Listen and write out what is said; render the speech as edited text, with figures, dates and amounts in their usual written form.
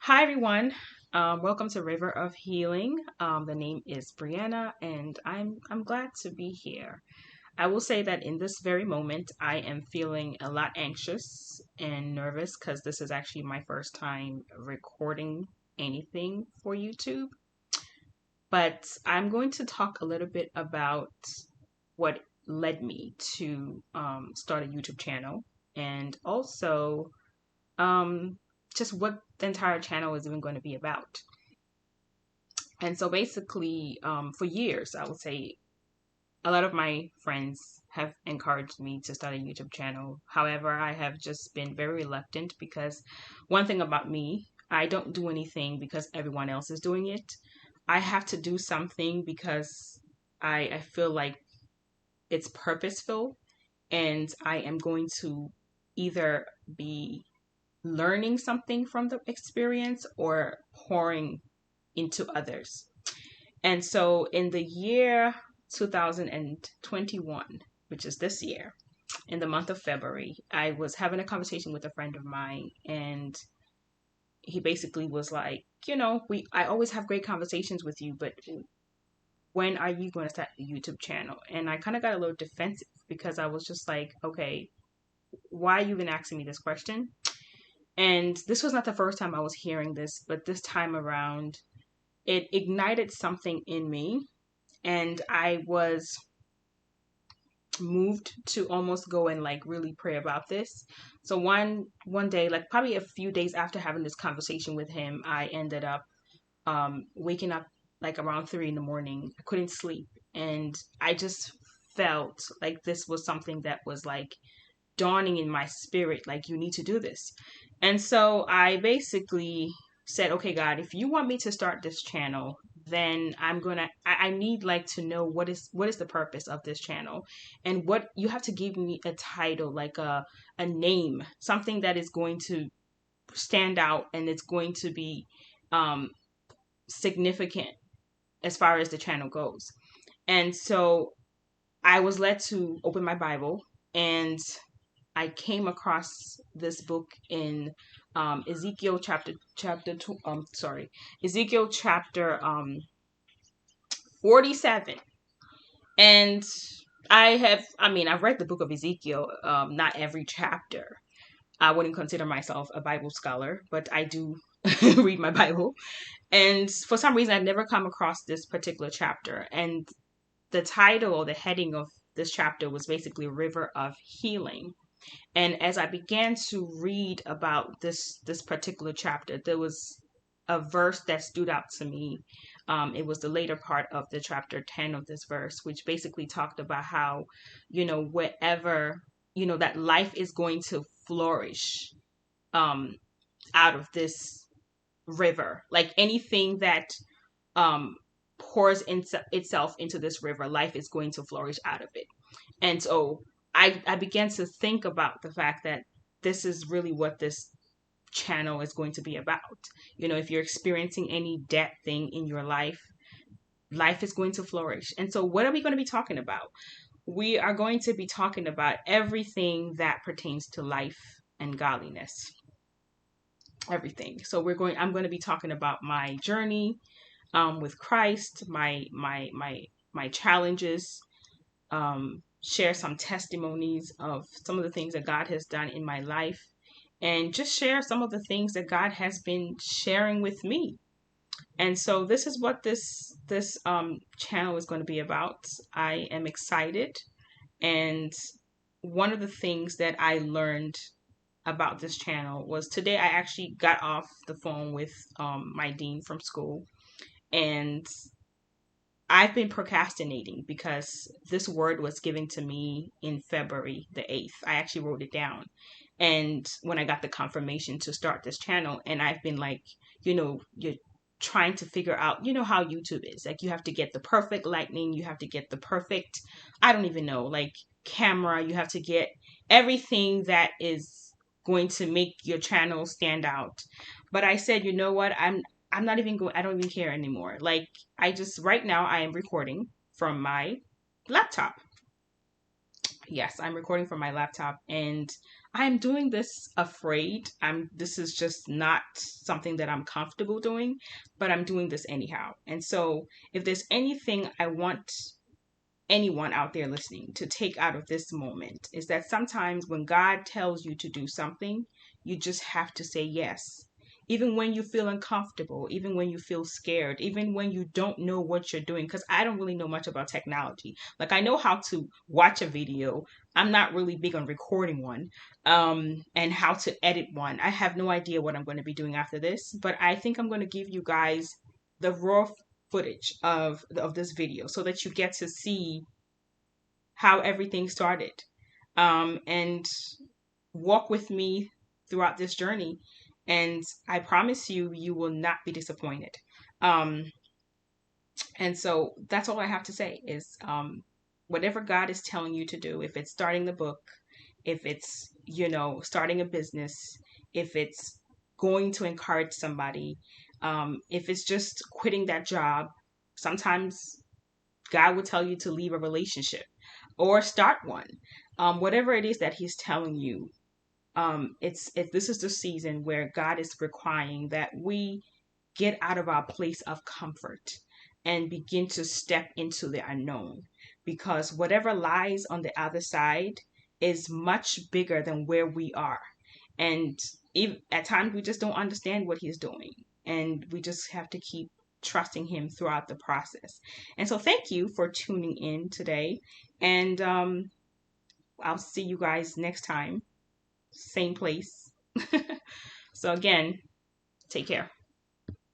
Hi everyone. Welcome to River of Healing. The name is Brianna, and I'm glad to be here. I will say that in this very moment, I am feeling a lot anxious and nervous because this is actually my first time recording anything for YouTube. But I'm going to talk a little bit about what led me to start a YouTube channel, and also um, just what the entire channel is even going to be about. And so basically, for years, I would say a lot of my friends have encouraged me to start a YouTube channel. However, I have just been very reluctant because one thing about me, I don't do anything because everyone else is doing it. I have to do something because I feel like it's purposeful and I am going to either be learning something from the experience or pouring into others. And so in the year 2021, which is this year, in the month of February, I was having a conversation with a friend of mine, and he basically was like, I always have great conversations with you, but when are you going to start the YouTube channel? And I kind of got a little defensive because I was just like, okay, why are you even asking me this question? And this was not the first time I was hearing this, but this time around, it ignited something in me. And I was moved to almost go and like really pray about this. So one day, like probably a few days after having this conversation with him, I ended up waking up like around 3 in the morning. I couldn't sleep. And I just felt like this was something that was like dawning in my spirit, like you need to do this. And so I basically said, okay, God, if you want me to start this channel, then I need like to know what is the purpose of this channel, and what you have to give me a title, like a name, something that is going to stand out and it's going to be um significant as far as the channel goes. And so I was led to open my Bible, and I came across this book in Ezekiel chapter two, Ezekiel chapter 47. And I've read the book of Ezekiel, not every chapter. I wouldn't consider myself a Bible scholar, but I do read my Bible. And for some reason, I've never come across this particular chapter. And the title or the heading of this chapter was basically River of Healing. And as I began to read about this particular chapter, there was a verse that stood out to me. It was the later part of the chapter 10 of this verse, which basically talked about how, wherever, that life is going to flourish um, out of this river. Like anything that um, pours itself into this river, life is going to flourish out of it. And so I began to think about the fact that this is really what this channel is going to be about. If you're experiencing any debt thing in your life, life is going to flourish. And so, what are we going to be talking about? We are going to be talking about everything that pertains to life and godliness. Everything. So I'm going to be talking about my journey with Christ, my challenges, share some testimonies of some of the things that God has done in my life, and just share some of the things that God has been sharing with me. And so this is what this channel is going to be about. I am excited, and one of the things that I learned about this channel was today I actually got off the phone with my dean from school, and I've been procrastinating because this word was given to me in February the 8th. I actually wrote it down. And when I got the confirmation to start this channel, and I've been like, you're trying to figure out, how YouTube is. Like, you have to get the perfect lighting, you have to get the perfect, I don't even know, like camera, you have to get everything that is going to make your channel stand out. But I said, you know what? I'm not even going, I don't even care anymore. Like, right now I am recording from my laptop. Yes, I'm recording from my laptop, and I'm doing this afraid. This is just not something that I'm comfortable doing, but I'm doing this anyhow. And so if there's anything I want anyone out there listening to take out of this moment, is that sometimes when God tells you to do something, you just have to say yes. Even when you feel uncomfortable, even when you feel scared, even when you don't know what you're doing, because I don't really know much about technology. Like, I know how to watch a video. I'm not really big on recording one, and how to edit one. I have no idea what I'm going to be doing after this, but I think I'm going to give you guys the raw footage of this video so that you get to see how everything started, and walk with me throughout this journey. And I promise you, you will not be disappointed. Um, and so that's all I have to say is, whatever God is telling you to do, if it's starting the book, if it's, starting a business, if it's going to encourage somebody, if it's just quitting that job, sometimes God will tell you to leave a relationship or start one. Whatever it is that He's telling you, this is the season where God is requiring that we get out of our place of comfort and begin to step into the unknown, because whatever lies on the other side is much bigger than where we are. And at times we just don't understand what He's doing, and we just have to keep trusting Him throughout the process. And so thank you for tuning in today, and I'll see you guys next time, same place. So again, take care.